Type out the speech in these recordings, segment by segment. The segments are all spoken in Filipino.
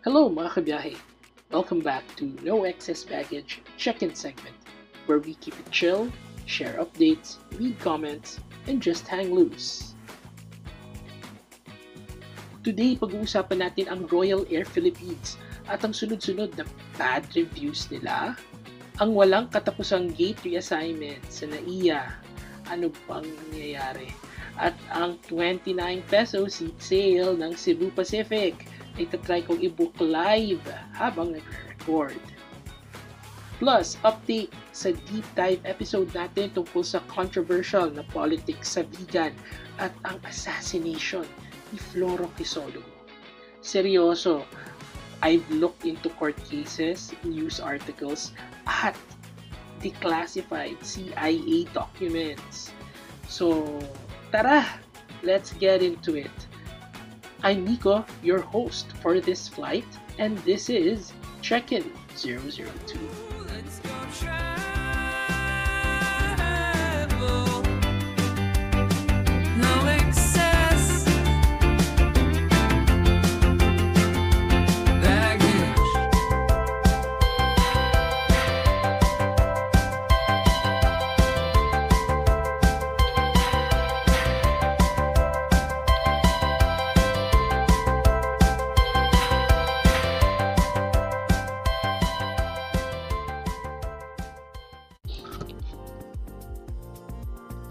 Hello mga kabiyahe! Welcome back to No Excess Baggage check-in segment, where we keep it chill, share updates, read comments, and just hang loose. Today, pag-uusapan natin ang Royal Air Philippines at ang sunod-sunod na bad reviews nila, ang walang katapusang gate reassignment sa NAIA, ano bang nangyayari, at ang 29 peso seat sale ng Cebu Pacific na itatry kong i-book live habang nagre-record. Plus, update sa deep dive episode natin tungkol sa controversial na politics sa vegan at ang assassination ni Floro Quezolo. Seryoso, I've looked into court cases, news articles, at declassified CIA documents. So, tara, let's get into it. I'm Nico, your host for this flight, and this is Check-in 002. Let's go travel. No excess baggage.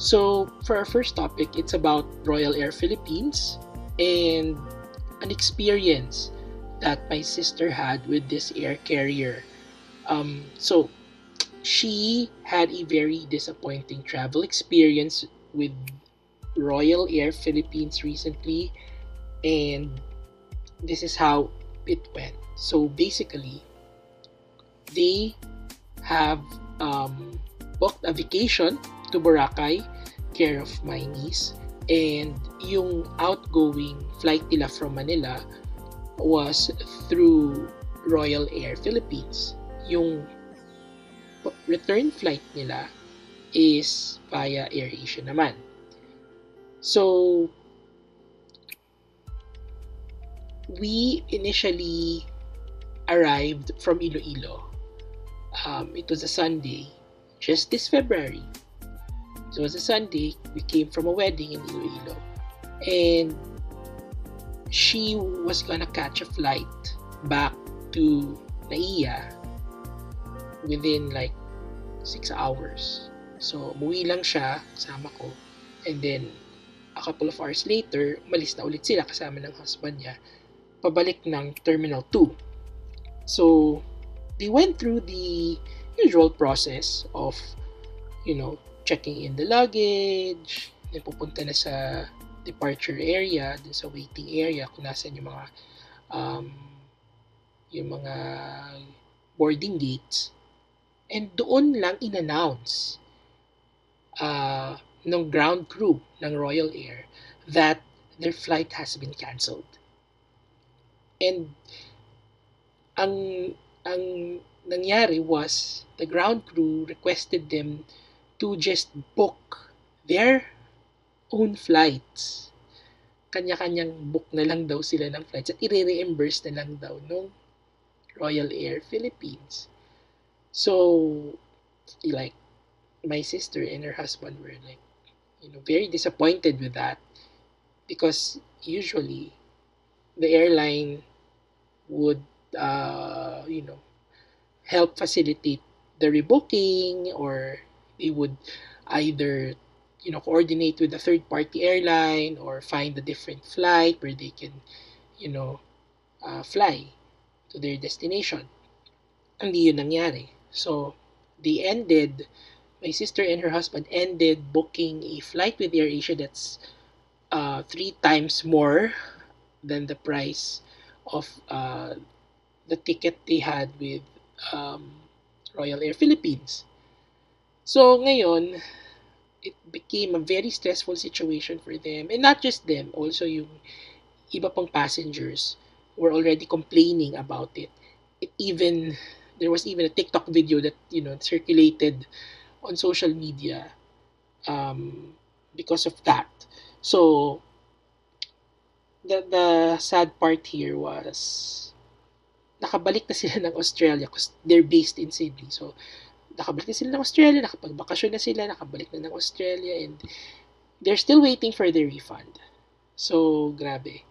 So, for our first topic, it's about Royal Air Philippines and an experience that my sister had with this air carrier. So, she had a very disappointing travel experience with Royal Air Philippines recently, and this is how it went. So, basically, they have booked a vacation to Boracay, care of my niece, and yung outgoing flight nila from Manila was through Royal Air Philippines. Yung return flight nila is via AirAsia naman. So, we initially arrived from Iloilo. It was a Sunday, just this February. So it was a Sunday, we came from a wedding in Iloilo, and she was gonna catch a flight back to NAIA within like 6 hours. So umuwi lang siya kasama ko, and then a couple of hours later, umalis na ulit sila kasama ng husband niya pabalik ng Terminal 2. So they went through the usual process of, checking in the luggage, then pupunta na sa departure area, dun sa waiting area kung nasan yung mga boarding gates. And doon lang in-announce ng ground crew ng Royal Air that their flight has been cancelled. And ang nangyari was the ground crew requested them to just book their own flights. Kanya-kanyang book na lang daw sila ng flights at i-reimburse na lang daw ng Royal Air Philippines. So, like, my sister and her husband were like, very disappointed with that, because usually the airline would, help facilitate the rebooking, or they would either, coordinate with a third-party airline or find a different flight where they can, fly to their destination. Hindi yun nangyari. So, my sister and her husband ended booking a flight with AirAsia that's 3 times more than the price of the ticket they had with Royal Air Philippines. So, ngayon, it became a very stressful situation for them. And not just them, also yung iba pang passengers were already complaining about it. There was even a TikTok video that, circulated on social media because of that. So, the sad part here was nakabalik na sila ng Australia because they're based in Sydney. So, nakabalik na sila ng Australia, nakapagbakasyon na sila, nakabalik na ng Australia, and they're still waiting for their refund. So, grabe.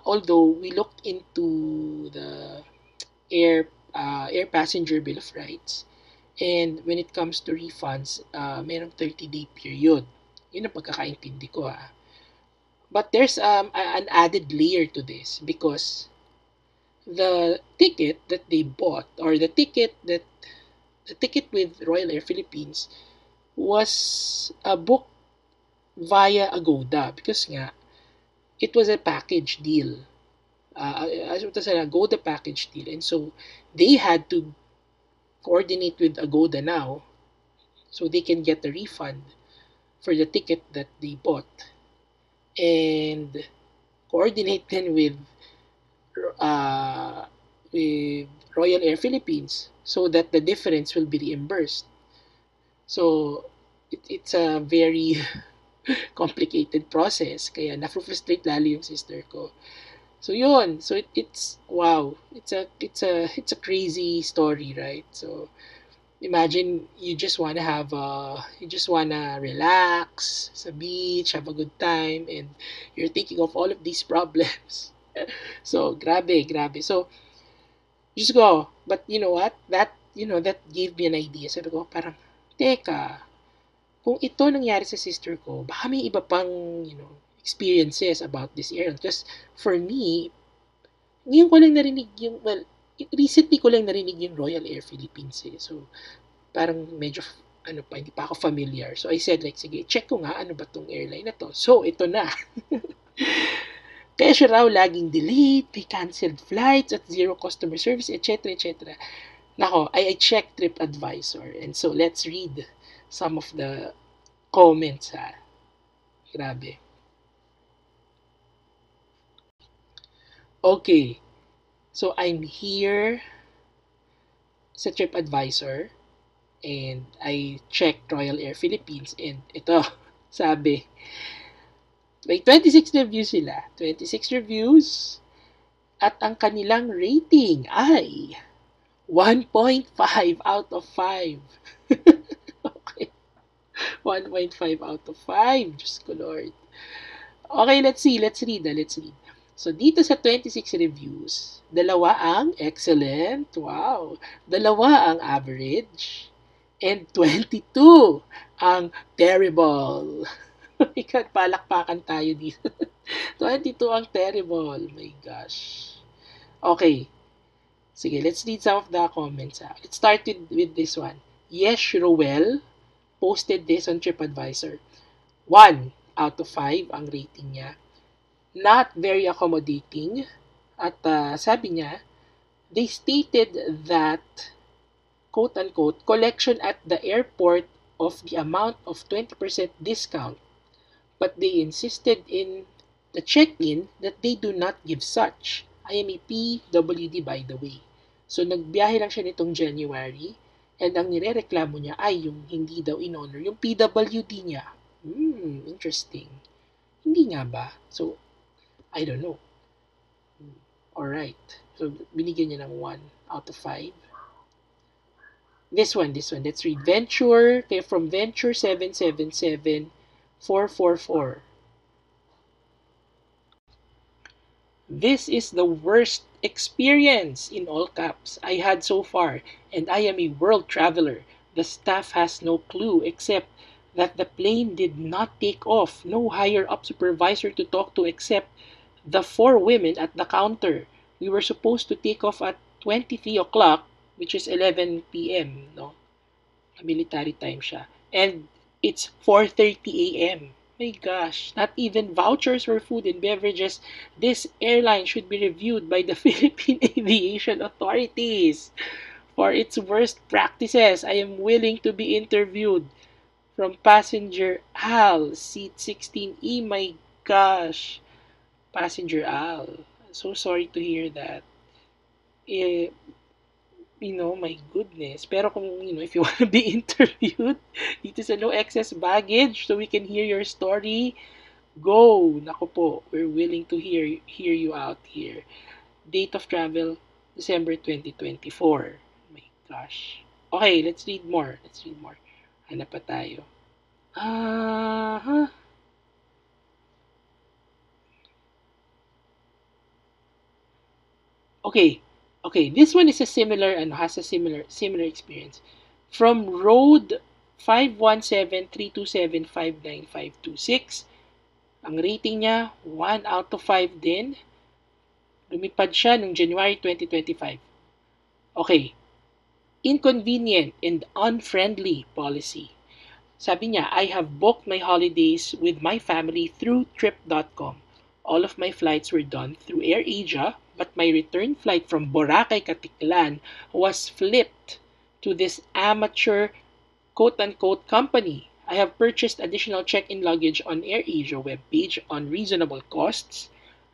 Although we looked into the air passenger bill of rights, and when it comes to refunds, merong 30-day period. Yun ang pagkakaintindi ko But there's an added layer to this because the ticket that they bought or the ticket with Royal Air Philippines was booked via Agoda because nga it was a package deal. It was an Agoda package deal, and so they had to coordinate with Agoda now so they can get a refund for the ticket that they bought and coordinate then with Royal Air Philippines so that the difference will be reimbursed. So it's a very complicated process kaya na-frustrate lalo yung sister ko. So yun, so it's wow, it's a crazy story, right? So imagine you just wanna relax sa beach, have a good time, and you're thinking of all of these problems. So grabe. So just go. But you know what? That gave me an idea. Sabi ko, parang, teka, kung ito nangyari sa sister ko, baka may iba pang, experiences about this airline. Because for me, ngayon ko lang narinig recently ko lang narinig yung Royal Air Philippines eh. So, parang medyo, hindi pa ako familiar. So, I said like, sige, check ko nga, ano ba tong airline na to? So, ito na. Kaya siya raw laging delayed, may canceled flights at zero customer service, etc. Nako, I checked TripAdvisor. And so, let's read some of the comments Grabe. Okay. So, I'm here sa TripAdvisor and I checked Royal Air Philippines and ito, sabi, may 26 reviews sila. 26 reviews at ang kanilang rating ay 1.5 out of 5. Okay. 1.5 out of 5. Diyos ko Lord. Okay, let's see. Let's read. So, dito sa 26 reviews, dalawa ang excellent, wow, dalawa ang average, and 22 ang terrible. Ikat, palakpakan tayo dito. 22 ang terrible. My gosh. Okay. Sige, let's read some of the comments. Let's start with this one. Yes, Roel posted this on TripAdvisor. 1 out of 5 ang rating niya. Not very accommodating. At sabi niya, they stated that, quote-unquote, collection at the airport of the amount of 20% discount. But they insisted in the check-in that they do not give such. I am a PWD by the way. So nagbiyahe lang siya nitong January and ang nirereklamo niya ay yung hindi daw in-honor yung PWD niya. Interesting. Hindi nga ba? So, I don't know. Alright. So, binigyan niya ng 1 out of 5. This one. Let's read. Venture. Okay, from Venture 777 444. This is the worst experience, in all caps, I had so far, and I am a world traveler. The staff has no clue except that the plane did not take off. No higher up supervisor to talk to except the 4 women at the counter. We were supposed to take off at 23 o'clock, which is 11 p.m., no? Military time siya. And it's 4:30 a.m. My gosh, not even vouchers for food and beverages. This airline should be reviewed by the Philippine Aviation Authorities for its worst practices. I am willing to be interviewed. From passenger Al, seat 16E. My gosh. Passenger Al. So sorry to hear that. My goodness. Pero kung, if you want to be interviewed, dito sa No Excess Baggage, so we can hear your story, go. Naku po, we're willing to hear you out here. Date of travel, December 2024. Oh my gosh. Okay, let's read more. Hanap pa tayo. Ah, okay. Okay, this one is a similar and has a similar experience. From road 517-327-59526. Ang rating niya 1 out of 5 din. Lumipad siya noong January 2025. Okay, inconvenient and unfriendly policy. Sabi niya, I have booked my holidays with my family through trip.com. All of my flights were done through AirAsia, but my return flight from Boracay, Katiklan was flipped to this amateur quote-unquote company. I have purchased additional check-in luggage on AirAsia webpage on reasonable costs,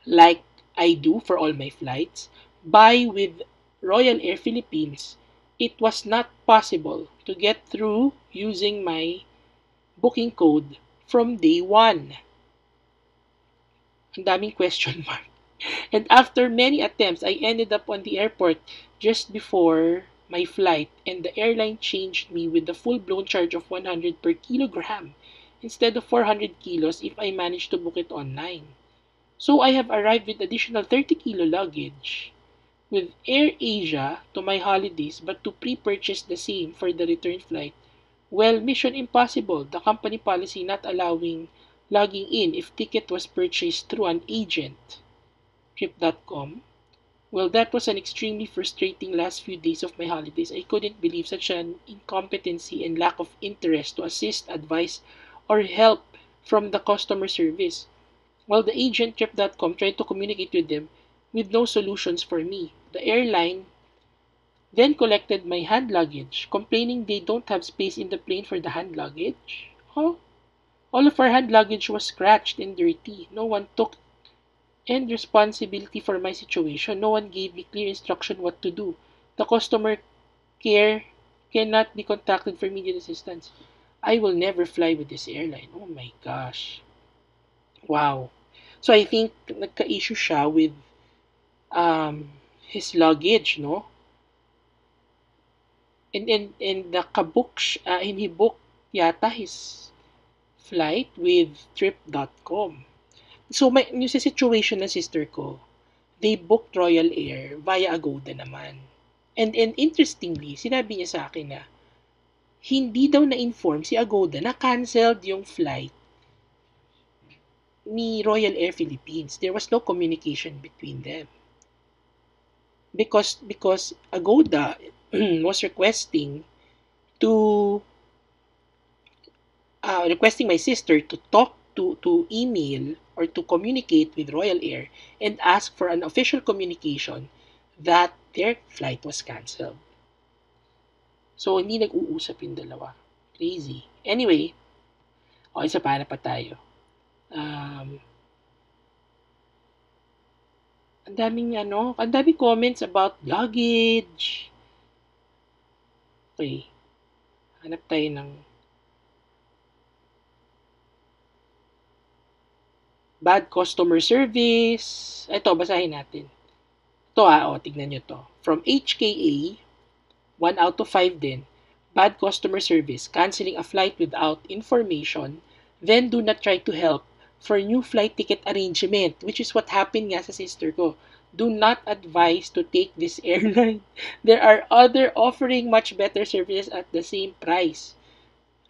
like I do for all my flights. Buy with Royal Air Philippines. It was not possible to get through using my booking code from day one. Ang daming question mark. And after many attempts, I ended up on the airport just before my flight, and the airline changed me with the full-blown charge of 100 per kilogram instead of 400 kilos if I managed to book it online. So I have arrived with additional 30 kilo luggage with AirAsia to my holidays, but to pre-purchase the same for the return flight. Well, mission impossible. The company policy not allowing logging in if ticket was purchased through an agent. Trip.com. Well, that was an extremely frustrating last few days of my holidays. I couldn't believe such an incompetency and lack of interest to assist, advice, or help from the customer service. While the agent Trip.com tried to communicate with them with no solutions for me. The airline then collected my hand luggage, complaining they don't have space in the plane for the hand luggage. Huh? All of our hand luggage was scratched and dirty. No one took any responsibility for my situation. No one gave me clear instruction what to do. The customer care cannot be contacted for immediate assistance. I will never fly with this airline. Oh my gosh. Wow. So I think nagka-issue siya with his luggage, no? And he booked yata his flight with trip.com. So may yung sa situation ng sister ko, they booked Royal Air via Agoda naman. And interestingly, sinabi niya sa akin na hindi daw na-inform si Agoda na canceled yung flight ni Royal Air Philippines. There was no communication between them. Because Agoda was to requesting my sister to talk to email or to communicate with Royal Air and ask for an official communication that their flight was cancelled. So, hindi nag-uusap yung dalawa. Crazy. Anyway, okay, isa pa na pa tayo. Ang daming comments about luggage. Okay. Hanap tayo ng bad customer service. Ito, basahin natin. Ito tignan nyo to. From HKA, 1 out of 5 din. Bad customer service, canceling a flight without information, then do not try to help for new flight ticket arrangement, which is what happened nga sa sister ko. Do not advise to take this airline. There are other offering much better services at the same price.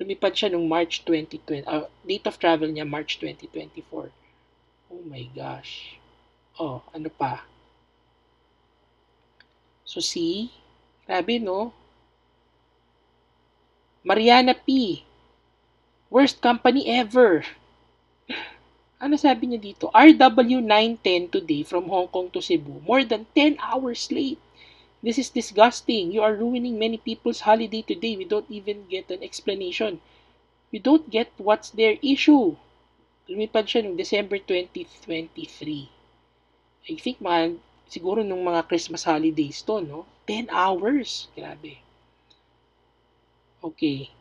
Lumipad siya nung March 2020. Date of travel niya, March 2024. Oh my gosh. Oh, ano pa? So see, grabe no? Mariana P. Worst company ever. Ano sabi niya dito? RW910 today from Hong Kong to Cebu. More than 10 hours late. This is disgusting. You are ruining many people's holiday today. We don't even get an explanation. We don't get what's their issue. Lumipad siya noong December 2023. I think siguro nung mga Christmas holidays to, no? 10 hours. Grabe. Okay.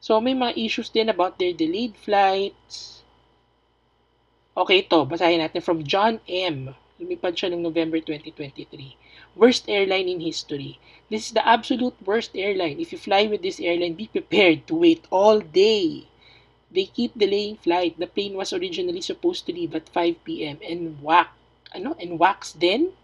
So, may mga issues din about their delayed flights. Okay, ito. Basahin natin from John M. Lumipad siya noong November 2023. Worst airline in history. This is the absolute worst airline. If you fly with this airline, be prepared to wait all day. They keep delaying flight. The plane was originally supposed to leave at 5 p.m. and wax then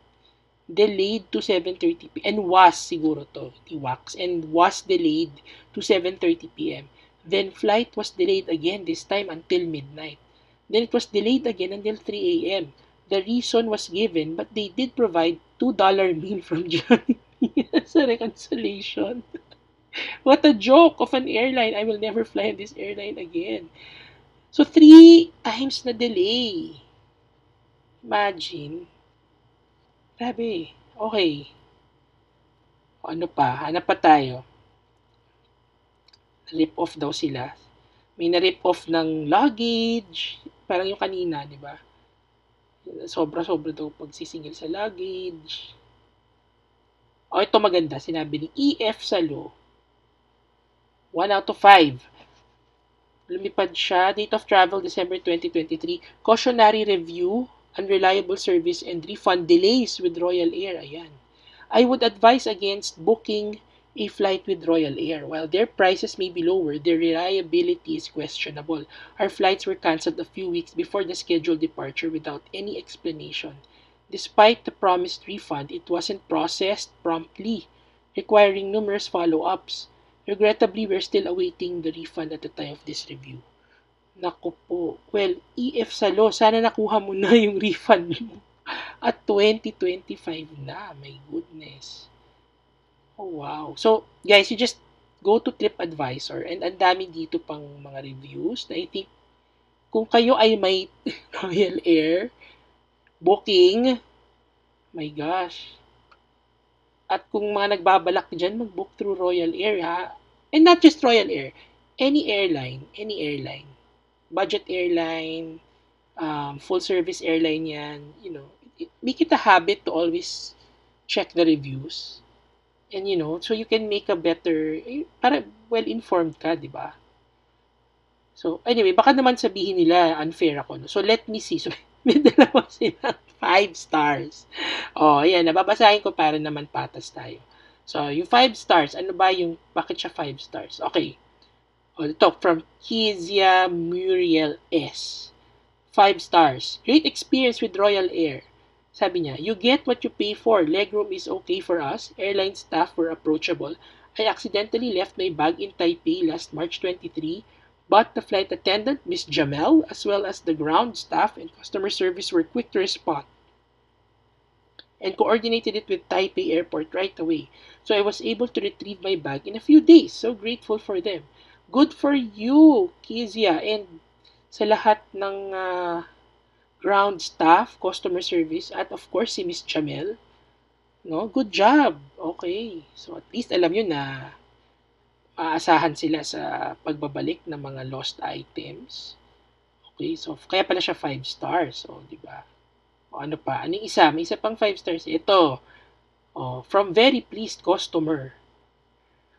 delayed to 7:30 p.m. and was siguro to, di wax, and was delayed to 7:30 p.m. Then flight was delayed again, this time until midnight. Then it was delayed again until 3 a.m. The reason was given, but they did provide $2 meal from Johnny as a reconciliation. What a joke of an airline. I will never fly on this airline again. So, 3 times na delay. Imagine. Grabe. Okay. Ano pa? Hanap pa tayo. Rip off daw sila. May na-rip off ng luggage. Parang yung kanina, di ba? Sobra-sobra daw pagsisingil sa luggage. O, ito maganda. Sinabi ni EF Salo. 1 out of 5. Lumipad siya. Date of travel, December 2023. Cautionary review, unreliable service, and refund delays with Royal Air. Ayan. I would advise against booking a flight with Royal Air. While their prices may be lower, their reliability is questionable. Our flights were cancelled a few weeks before the scheduled departure without any explanation. Despite the promised refund, it wasn't processed promptly, requiring numerous follow-ups. Regrettably, we're still awaiting the refund at the time of this review. Naku po. Well, EF Salo, sana nakuha mo na yung refund mo. At 2025 na. My goodness. Oh, wow. So, guys, you just go to TripAdvisor and ang dami dito pang mga reviews na I think kung kayo ay may Royal Air booking, my gosh. At kung mga nagbabalak dyan, mag-book through Royal Air, ha? And not just Royal Air. Any airline. Budget airline, full-service airline yan. Make it a habit to always check the reviews. And, so you can make a better, para well-informed ka, di ba? So, anyway, baka naman sabihin nila, unfair ako. No? So, let me see. So, may dalawa silang 5 stars. Ayan, nababasahin ko para naman patas tayo. So, yung 5 stars, ano ba yung, bakit siya 5 stars? Okay. Ito, from Kezia Muriel S. 5 stars. Great experience with Royal Air. Sabi niya, you get what you pay for. Legroom is okay for us. Airline staff were approachable. I accidentally left my bag in Taipei last March 23, but the flight attendant, Miss Jamel, as well as the ground staff and customer service were quick to respond and coordinated it with Taipei Airport right away. So I was able to retrieve my bag in a few days. So grateful for them. Good for you, Kezia, and sa lahat ng ground staff, customer service, at of course si Miss Jamel. No? Good job. Okay. So at least alam nyo na aasahan sila sa pagbabalik ng mga lost items. Okay, so kaya pala siya 5 stars. So, di ba? O ano pa? Anong isa? May isa pang 5 stars. Ito. From very pleased customer.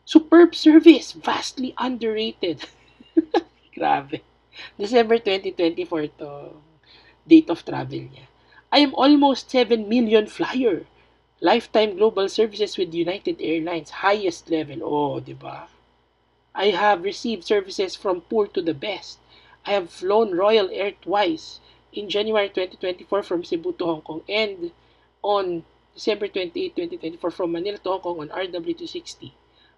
Superb service. Vastly underrated. Grabe. December 2024 to. Date of travel niya. I am almost 7 million flyer. Lifetime global services with United Airlines. Highest level. Di ba? I have received services from poor to the best. I have flown Royal Air twice. In January 2024 from Cebu to Hong Kong and on December 28, 2024 from Manila to Hong Kong on RW260.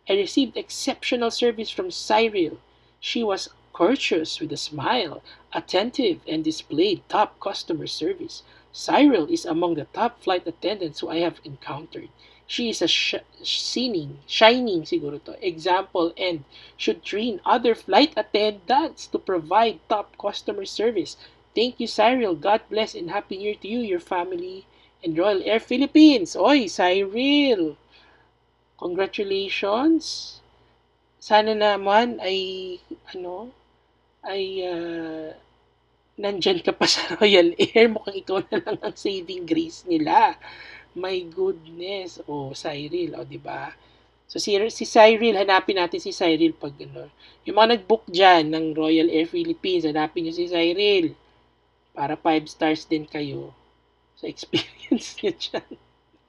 I received exceptional service from Cyril. She was courteous with a smile, attentive, and displayed top customer service. Cyril is among the top flight attendants who I have encountered. She is a shining siguro to, example and should train other flight attendants to provide top customer service. Thank you, Cyril. God bless and Happy New Year to you, your family, and Royal Air Philippines. Oy, Cyril! Congratulations! Sana naman ay, nandyan ka pa sa Royal Air. Mukhang ikaw na lang ang saving grace nila. My goodness. Cyril, diba? So, si Cyril, hanapin natin si Cyril pag, yung mga nag-book dyan ng Royal Air Philippines, hanapin nyo si Cyril. Para 5 stars din kayo. sa experience niya dyan.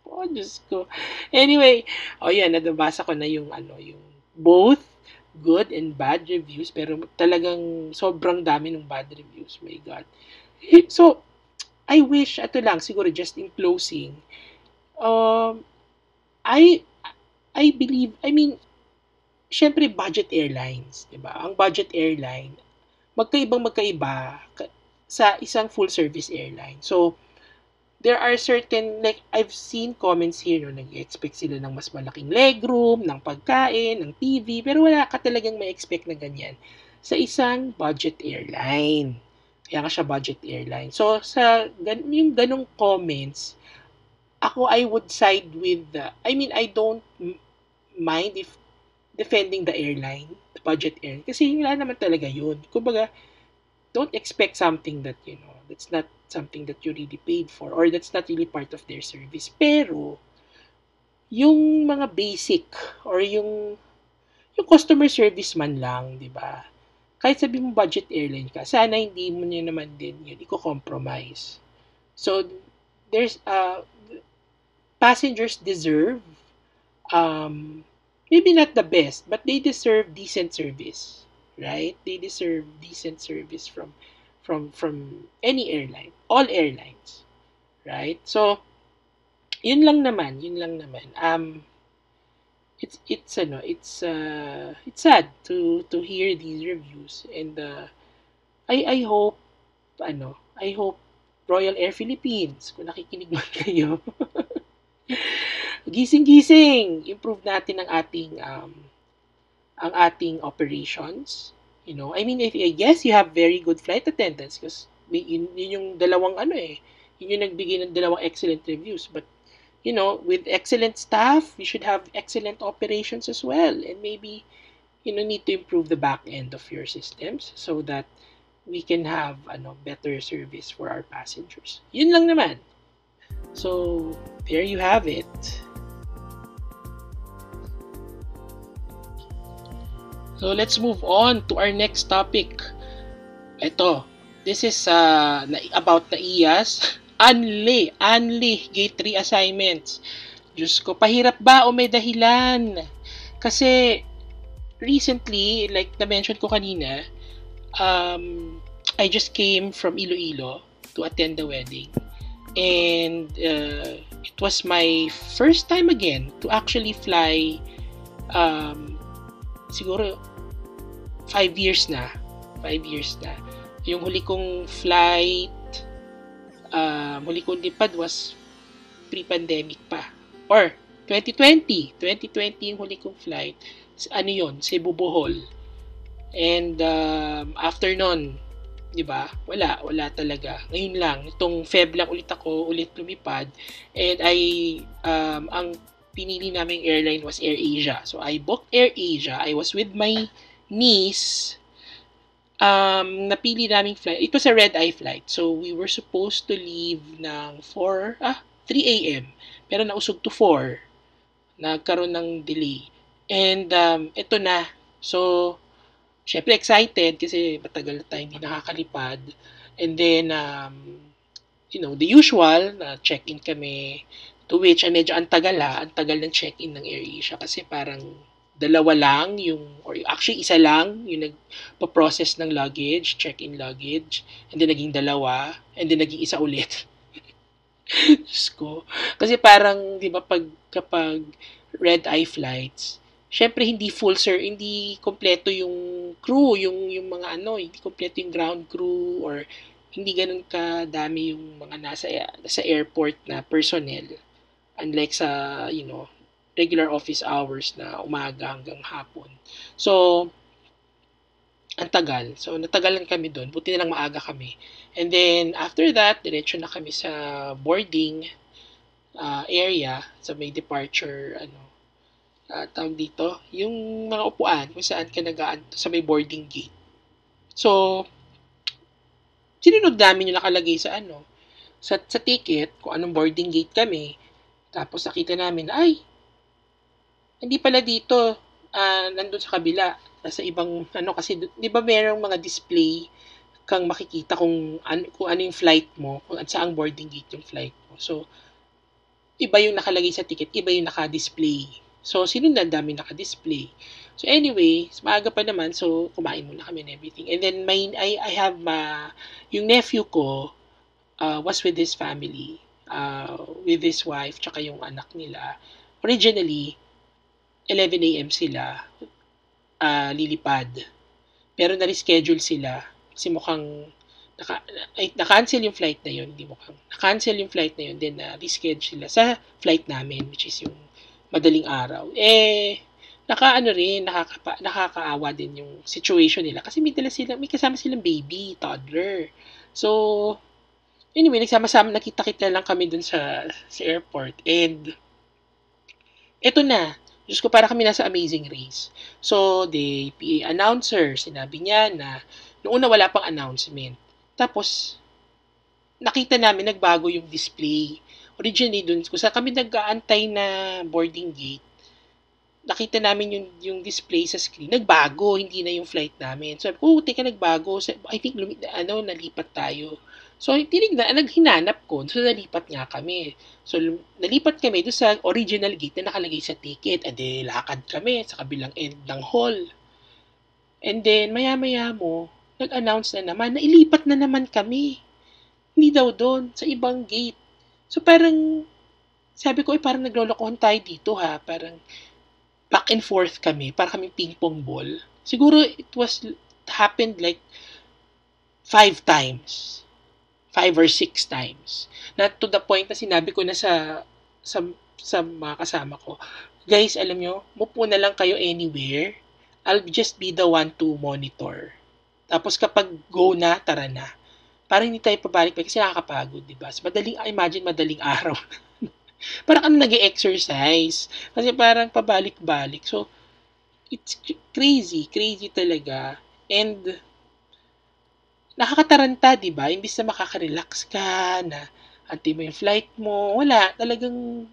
Oh, Diyos ko. Anyway, yan, nabasa ko na yung yung both good and bad reviews, pero talagang sobrang dami ng bad reviews. My God. So, I wish, ito lang, siguro just in closing, um, I I believe, I mean, syempre budget airlines, 'di ba? Ang budget airline, magkaiba sa isang full service airline. So, there are certain, like, I've seen comments here, no, nag-expect sila ng mas malaking legroom, ng pagkain, ng TV, pero wala ka talagang ma-expect na ganyan sa isang budget airline. Kaya nga siya budget airline. So, yung ganong comments, ako, I would side with I don't mind if defending the airline, the budget airline, kasi wala naman talaga yun. Kumbaga, don't expect something that, that's not something that you really paid for or that's not really part of their service. Pero, yung mga basic or yung customer service man lang, di ba? Kahit sabi mo budget airline ka, sana hindi mo niya naman din yun i-compromise. So, there's, passengers deserve, maybe not the best, but they deserve decent service, right? They deserve decent service from any airline, all airlines, right? So, yun lang naman. It's sad to hear these reviews, and I hope, I hope Royal Air Philippines, kung nakikinig man kayo, gising-gising, improve natin ang ating operations. I mean, yes, you have very good flight attendants because yun yung dalawang yun yung nagbigay ng dalawang excellent reviews. But, with excellent staff, we should have excellent operations as well. And maybe, need to improve the back end of your systems so that we can have better service for our passengers. Yun lang naman. So, there you have it. So, let's move on to our next topic. Ito, this is about the IAS. Anli Gate 3 assignments. Diyos ko, pahirap ba o may dahilan? Kasi, recently, like na-mention ko kanina, I just came from Iloilo to attend the wedding. And it was my first time again to actually fly, siguro 5 years na. Yung huli kong flight, huli kong lipad was pre-pandemic pa. Or 2020 yung huli kong flight. Cebu Bohol. And after nun, 'di ba? Wala talaga. Ngayon lang, itong Feb lang ulit lumipad, and ang pinili naming airline was AirAsia. So I booked AirAsia. I was with my niece. Napili naming flight. It was a red-eye flight. So we were supposed to leave ng 3 a.m. Pero nausog to 4. Nagkaroon ng delay. And ito na. So, syempre excited kasi matagal na tayo hindi nakakalipad. And then, the usual, na check-in kami, to which, medyo ang tagal ng check-in ng AirAsia kasi parang dalawa lang or actually isa lang yung nagpo-process ng luggage, check-in luggage, and then naging dalawa, and then naging isa ulit. Diyos ko. Kasi parang, di ba, kapag red-eye flights, syempre hindi hindi kompleto yung crew, yung mga hindi kompleto yung ground crew, or hindi ganun kadami yung mga nasa airport na personnel. Unlike sa, regular office hours na umaga hanggang hapon. So, ang tagal. So, natagalan kami doon. Buti na lang maaga kami. And then, after that, diretso na kami sa boarding area, sa may departure, tawag dito, yung mga upuan kung saan ka sa may boarding gate. So, sinunod namin yung nakalagay sa sa ticket, kung anong boarding gate kami. Tapos nakita namin, hindi pala dito, nandun sa kabila, sa ibang, kasi, di ba merong mga display kang makikita kung ano yung flight mo, kung saang boarding gate yung flight mo. So, iba yung nakalagay sa ticket, iba yung naka-display. So, sinundan namin naka-display. So, anyway, maaga pa naman, so kumain muna kami and everything. And then, I have yung nephew ko was with his family, with his wife, tsaka yung anak nila. Originally, 11 a.m. sila lilipad. Pero na-reschedule sila kasi mukhang na-cancel yung flight na yun. Hindi mukhang na-cancel yung flight na yun. Then reschedule sila sa flight namin, which is yung madaling araw. Nakakaawa din yung situation nila kasi may kasama silang baby, toddler. So, anyway, nakita-kita lang kami dun sa airport. And eto na, Diyos ko, para kami nasa Amazing Race. So, the PA announcer, sinabi niya na noong una wala pang announcement. Tapos, nakita namin nagbago yung display. Originally, dun kung saan kami nag-aantay na boarding gate, nakita namin yung display sa screen, nagbago, hindi na yung flight namin. So, teka, nagbago. I think, nalipat tayo. So, naghinanap ko. So, nalipat nga kami. So, nalipat kami doon sa original gate na nakalagay sa ticket. Ade, lakad kami sa kabilang end ng hall. And then, maya-maya mo, nag-announce na naman na ilipat na naman kami. Hindi daw doon, sa ibang gate. So, parang, sabi ko, parang naglolokohan tayo dito ha. Parang, back and forth kami. Para kami ping-pong ball. Siguro, it happened like 5 times. 5 or 6 times. Na to the point na sinabi ko na sa mga kasama ko, guys, alam nyo, mupo na lang kayo anywhere. I'll just be the one to monitor. Tapos kapag go na, tara na. Parang hindi tayo pabalik kasi nakakapagod, diba? So, imagine madaling araw. Parang ano nag-exercise. Kasi parang pabalik-balik. So, it's crazy talaga. And, nakakataranta, di ba? Imbis na makaka-relax ka, na antay mo yung flight mo, wala, talagang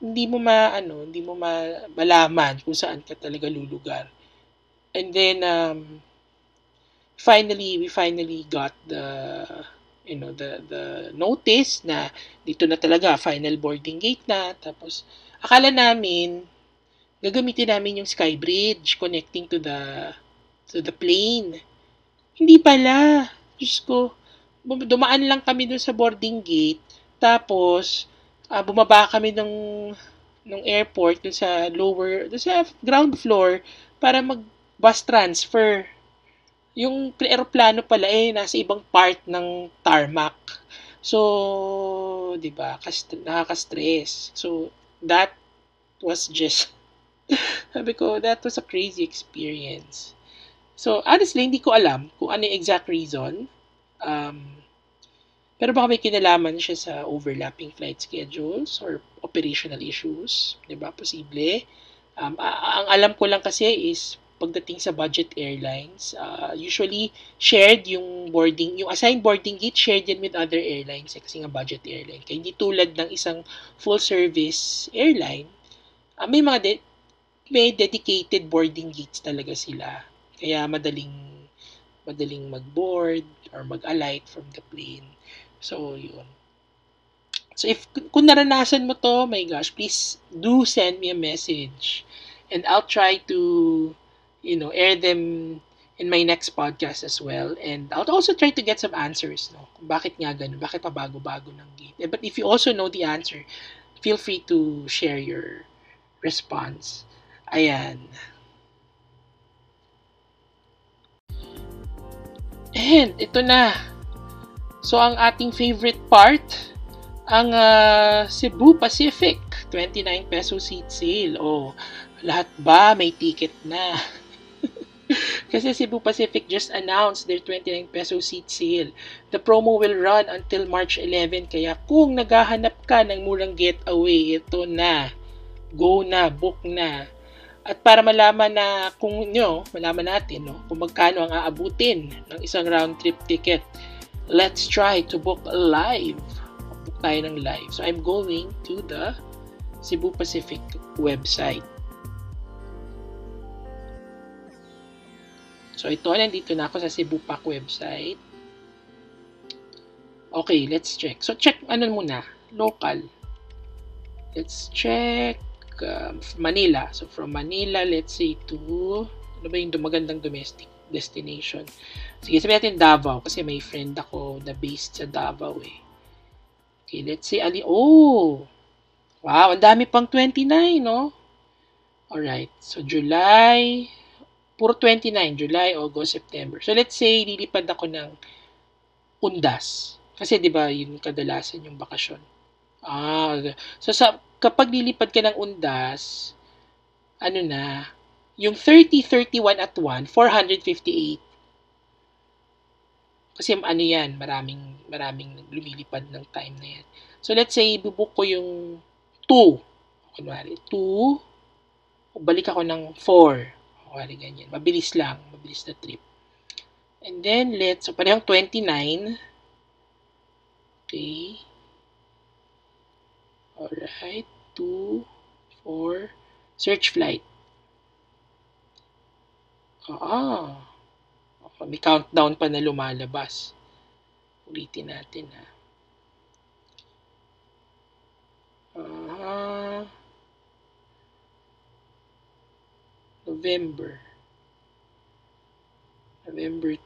hindi mo malaman kung saan ka talaga lulugar. And then we finally got the notice na dito na talaga, final boarding gate na. Tapos akala namin gagamitin namin yung Skybridge connecting to the plane. Hindi pala. Diyos ko. Dumaan lang kami dun sa boarding gate. Tapos, bumaba kami ng airport dun sa ground floor para mag-bus transfer. Yung aeroplano pala nasa ibang part ng tarmac. So, di ba? Nakaka-stress. So, that was just sabi ko, that was a crazy experience. So, honestly, hindi ko alam kung ano yung exact reason. Pero baka may kinalaman siya sa overlapping flight schedules or operational issues. Diba? Posible. Ang alam ko lang kasi is pagdating sa budget airlines, usually shared yung assigned boarding gate, shared yan with other airlines kasi nga budget airline. Kaya hindi tulad ng isang full-service airline, may dedicated boarding gates talaga sila. Kaya madaling mag-board or mag-alight from the plane. So, yun. So, kung naranasan mo to, my gosh, please do send me a message. And I'll try to, air them in my next podcast as well. And I'll also try to get some answers, no? Kung bakit nga ganun, bakit pabago-bago ng gate. But if you also know the answer, feel free to share your response. Ayan. And ito na. So, ang ating favorite part, ang Cebu Pacific 29 peso seat sale. Lahat ba may ticket na? Kasi Cebu Pacific just announced their 29 peso seat sale. The promo will run until March 11. Kaya kung naghahanap ka ng murang getaway, ito na. Go na, book na. At para malaman natin kung magkano ang aabutin ng isang round trip ticket, let's try to book live. Book tayo ng live. So I'm going to the Cebu Pacific website. So, ito, nandito na ako sa Cebu Pac website. Okay, let's check. So, check, ano muna, local. Let's check Manila. So, from Manila, let's say to, ano ba yung magandang domestic destination? Sige, sabihin natin Davao kasi may friend ako na based sa Davao eh. Okay, let's say, oh! Wow, ang dami pang 29, no? Alright, so July, puro 29, July, August, September. So, let's say, lilipad ako ng Undas. Kasi, di ba, yun kadalasan yung bakasyon. So kapag lilipad ka ng Undas, ano na, yung 30, 31 at 1, 458. Kasi ano yan, maraming lumilipad ng time na yan. So let's say, bubuk ko yung 2. Kunwari, 2, balik ako ng 4. Kunwari ganyan. Mabilis lang, mabilis na trip. And then, so parehong 29. Okay. Alright, 2, 4, search flight. May countdown pa na lumalabas. Ulitin natin ha. November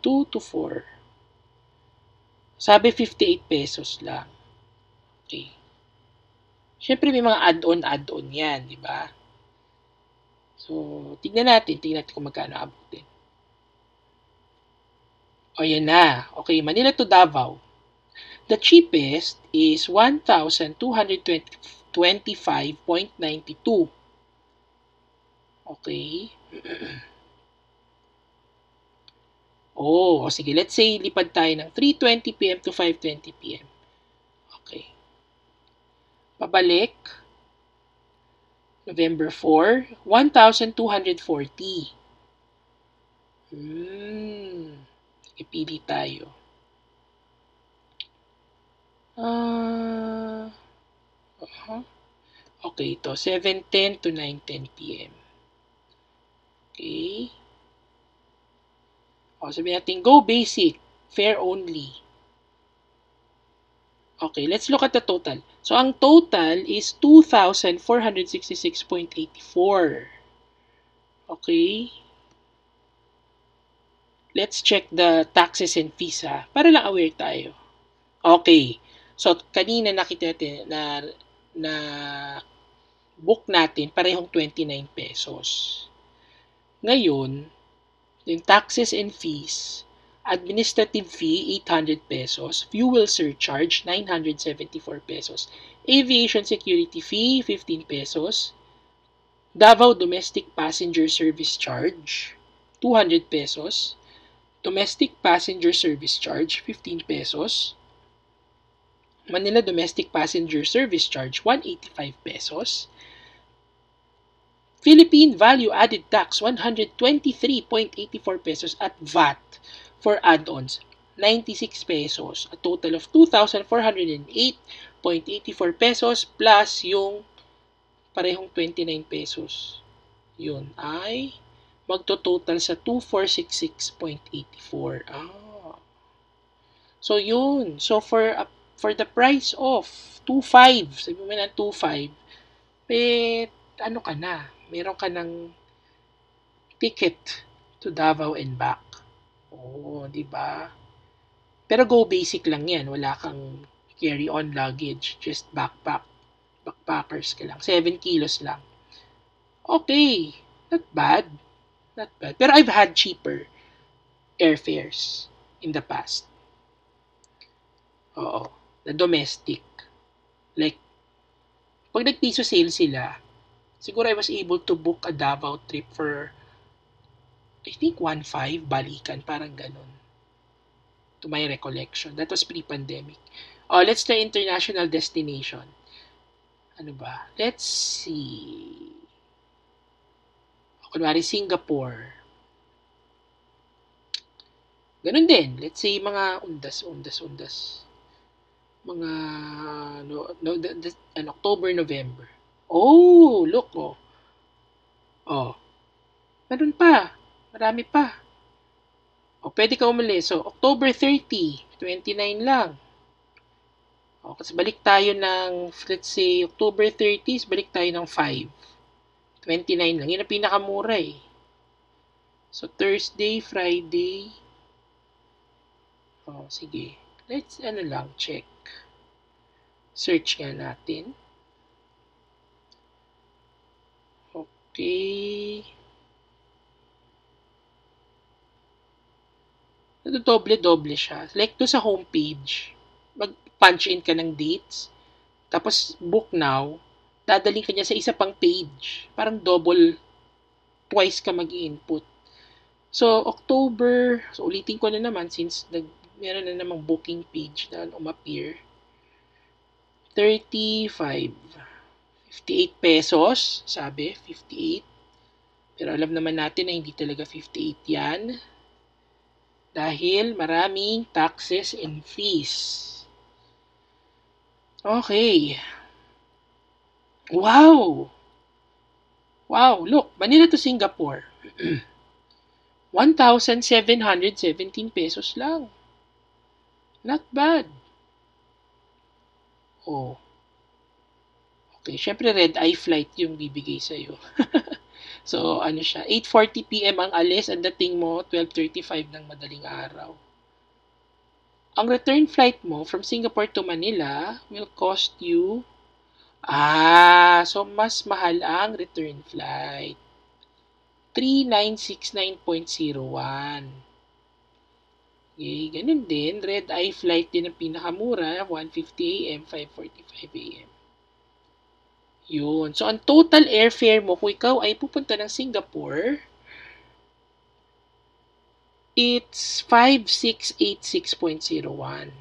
2 to 4. Sabi 58 pesos lang. Okay. Siyempre may mga add-on yan, di ba? So, tignan natin kung magkano abutin. O, yan na. Okay, Manila to Davao. The cheapest is 1,225.92. Okay. Sige, let's say lipad tayo ng 3:20 PM to 5:20 PM. Okay. Pabalik, November 4, 1,240. Ipili tayo. Okay, ito, 7:10 to 9:10 PM. Okay. Sabihin natin, go basic, fare only. Okay, let's look at the total. So, ang total is 2,466.84. Okay. Let's check the taxes and fees ha, para lang aware tayo. Okay. So, kanina nakita natin na book natin parehong 29 pesos. Ngayon, yung taxes and fees, administrative fee, 800 pesos. Fuel surcharge, 974 pesos. Aviation security fee, 15 pesos. Davao Domestic Passenger Service Charge, 200 pesos. Domestic Passenger Service Charge, 15 pesos. Manila Domestic Passenger Service Charge, 185 pesos. Philippine Value Added Tax, 123.84 pesos at VAT for add-ons, 96 pesos. A total of 2,408.84 pesos plus yung parehong 29 pesos. Yun ay magto-total sa 2,466.84. So yun. So for the price of 2,500, sabi mo na 2,500, ano ka na? Meron ka ng ticket to Davao and back. Di ba? Pero go basic lang yan. Wala kang carry-on luggage. Just backpack. Backpackers ka lang. 7 kilos lang. Okay. Not bad. Pero I've had cheaper airfares in the past. Na domestic. Like, pag nag-piso sale sila, siguro I was able to book a Davao trip for, I think, 1,500 balikan. Parang ganun. To my recollection. That was pre-pandemic. Let's try international destination. Ano ba? Let's see. Kunwari, Singapore. Ganun din. Let's say, mga undas. Mga, October, November. Look, meron pa. Marami pa. O, pwede ka umalis. So, October 30, 29 lang. O, kasi balik tayo ng, let's say, October 30, balik tayo ng 5. 29 lang. Yun ang pinakamura eh. So, Thursday, Friday. O, sige. Let's, check. Search nga natin. Okay. Doble-doble siya. Like, doon sa homepage, mag-punch in ka ng dates, tapos book now, dadaling ka niya sa isa pang page. Parang double, twice ka mag-input. So, October, so ulitin ko na naman since meron na namang booking page na umappear. 35. 58 pesos, sabi, 58. Pero alam naman natin na hindi talaga 58 yan. Dahil maraming taxes and fees. Okay. Wow! Wow, look, Manila to Singapore. 1,717 pesos lang. Not bad. Oh. Okay, syempre red eye flight yung bibigay sa'yo. So, siya, 8:40 PM ang alis, ang dating mo, 12:35 ng madaling araw. Ang return flight mo from Singapore to Manila will cost you, so mas mahal ang return flight. 3,969.01. Okay, ganun din. Red eye flight din ang pinakamura, 1:50 AM, 5:45 AM. Yun. So, ang total airfare mo, kung ikaw ay pupunta ng Singapore, it's 5,686.01.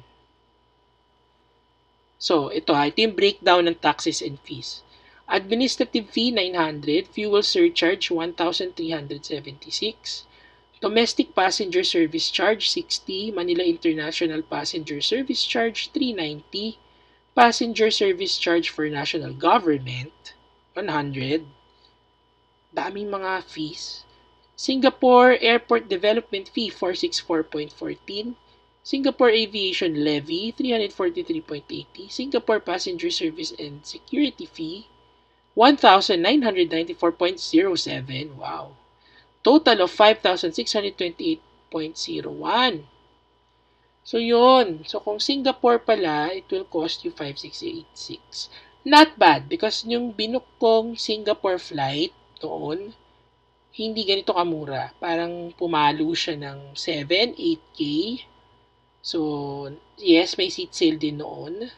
So, ito yung breakdown ng taxes and fees. Administrative fee, 900. Fuel surcharge, 1,376. Domestic passenger service charge, 60. Manila International Passenger Service Charge, 390. Passenger service charge for national government, 100. Daming mga fees. Singapore Airport Development Fee, 464.14. Singapore Aviation Levy, 343.80. Singapore Passenger Service and Security Fee, 1,994.07. Wow. Total of 5,628.01. So, yun. So, kung Singapore pala, it will cost you 5,686. Not bad because yung binook kong Singapore flight noon, hindi ganito kamura. Parang pumalo siya ng 7, 8K. So, yes, may seat sale din noon.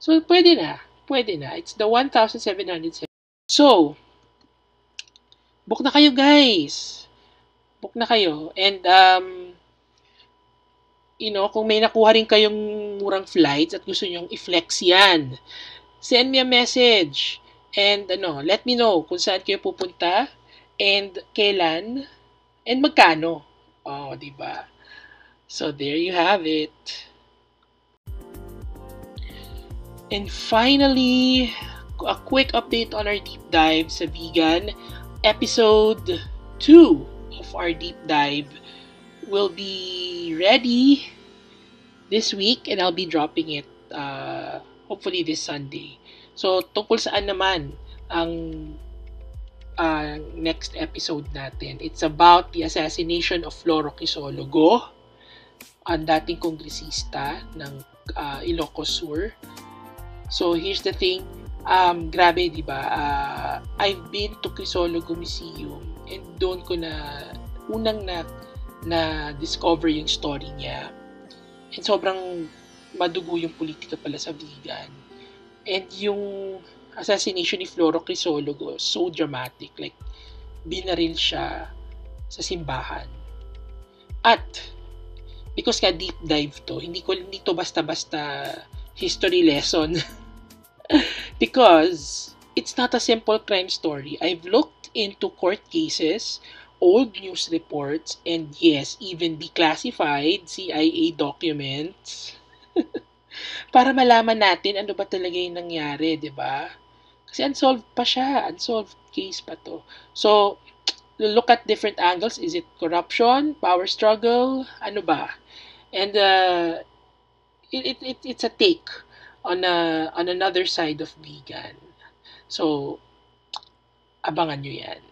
So, pwede na. Pwede na. It's the 1,707. So, book na kayo guys. Book na kayo. And, kung may nakuha rin kayong murang flights at gusto nyong i-flex yan, send me a message. And, let me know kung saan kayo pupunta and kailan and magkano. Oh, diba? So, there you have it. And finally, a quick update on our deep dive sa vegan. Episode 2 of our deep dive will be ready this week and I'll be dropping it hopefully this Sunday. So, tungkol saan naman ang next episode natin? It's about the assassination of Floro Quisologo, ang dating kongresista ng Ilocos Sur. So, here's the thing. Grabe, di ba? I've been to Quisologo Museum and doon ko unang na-discover yung story niya. And sobrang madugo yung politika pala sa vegan. And yung assassination ni Floro Quisologo, so dramatic. Like, binaril siya sa simbahan. At, because deep dive to, hindi to basta-basta history lesson. Because it's not a simple crime story. I've looked into court cases, old news reports, and yes, even declassified CIA documents para malaman natin ano ba talaga yung nangyari, di ba? Kasi unsolved pa siya. Unsolved case pa to. So, look at different angles. Is it corruption, power struggle, ano ba? And it's a take on another side of vegan. So, abangan nyo yan.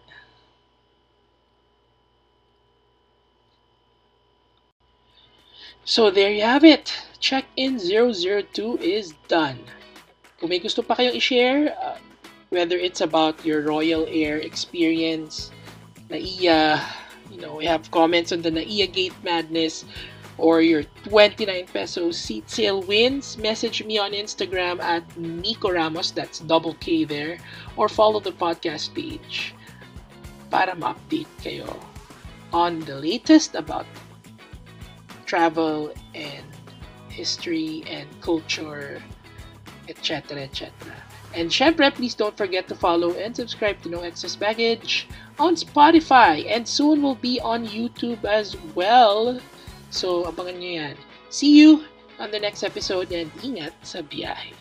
So, there you have it. Check-in 002 is done. Kung may gusto pa kayong i-share, whether it's about your Royal Air experience, NAIA, we have comments on the NAIA Gate Madness, or your 29 peso seat sale wins, message me on Instagram at Nico Ramos, that's double K there, or follow the podcast page para ma-update kayo on the latest about travel and history and culture, etc. etc. And syempre, please don't forget to follow and subscribe to No Excess Baggage on Spotify, and soon will be on YouTube as well. So, abangan nyo yan. See you on the next episode, and ingat sa biyahe.